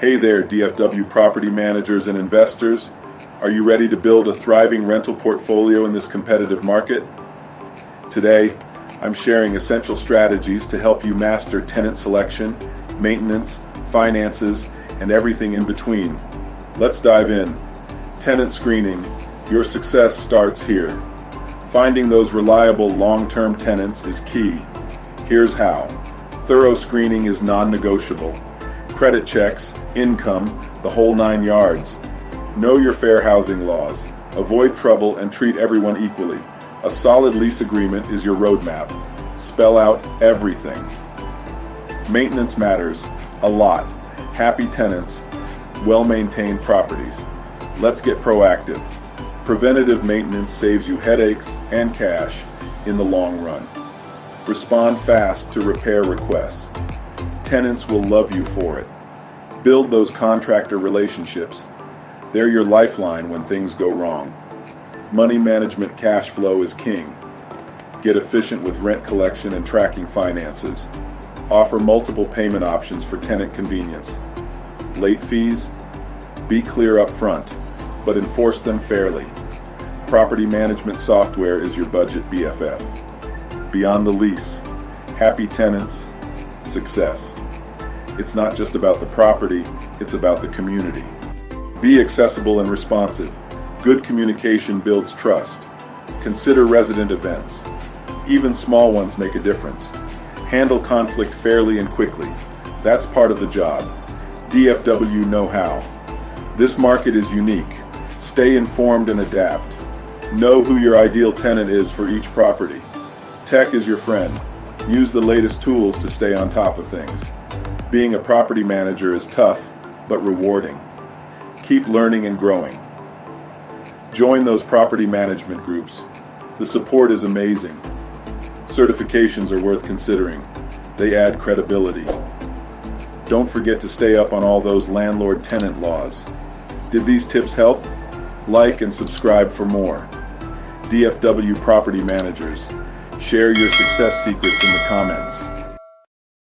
Hey there, DFW property managers and investors. Are you ready to build a thriving rental portfolio in this competitive market? Today, I'm sharing essential strategies to help you master tenant selection, maintenance, finances, and everything in between. Let's dive in. Tenant screening. Your success starts here. Finding those reliable long-term tenants is key. Here's how. Thorough screening is non-negotiable. Credit checks, income, the whole 9 yards. Know your fair housing laws. Avoid trouble and treat everyone equally. A solid lease agreement is your roadmap. Spell out everything. Maintenance matters a lot. Happy tenants, well-maintained properties. Let's get proactive. Preventative maintenance saves you headaches and cash in the long run. Respond fast to repair requests. Tenants will love you for it. Build those contractor relationships. They're your lifeline when things go wrong. Money management cash flow is king. Get efficient with rent collection and tracking finances. Offer multiple payment options for tenant convenience. Late fees? Be clear up front, but enforce them fairly. Property management software is your budget BFF. Beyond the lease, happy tenants, success. It's not just about the property, it's about the community. Be accessible and responsive. Good communication builds trust. Consider resident events. Even small ones make a difference. Handle conflict fairly and quickly. That's part of the job. DFW know-how. This market is unique. Stay informed and adapt. Know who your ideal tenant is for each property. Tech is your friend. Use the latest tools to stay on top of things. Being a property manager is tough, but rewarding. Keep learning and growing. Join those property management groups. The support is amazing. Certifications are worth considering. They add credibility. Don't forget to stay up on all those landlord-tenant laws. Did these tips help? Like and subscribe for more. DFW Property Managers. Share your success secrets in the comments.